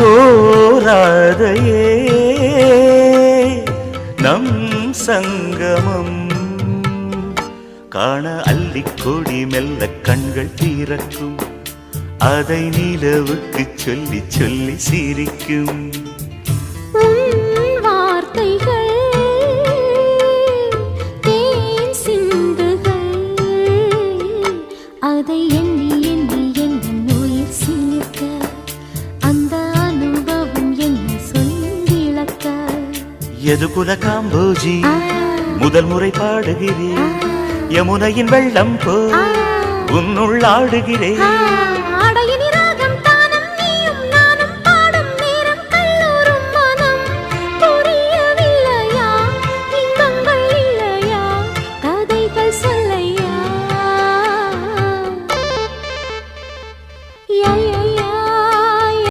ஓராதையே நம் சங்கமம் காண அள்ளிக்கொடி மெல்ல கண்கள் தீரக்கும் அதை நிலவுக்கு சொல்லி சொல்லி சிரிக்கும் வார்த்தைகள் தேன் சிந்துகள் அதை எண்ணி எண்ணி என் உயிர் சிலிர்க்க அந்த அனுபவம் என்ன சொல்லிழக்க எது குல காம்போஜி முதல் முறை பாடுகிறேன் யமுனையின் வெள்ளம் போ உன்னுள் ஆடுகிறேன்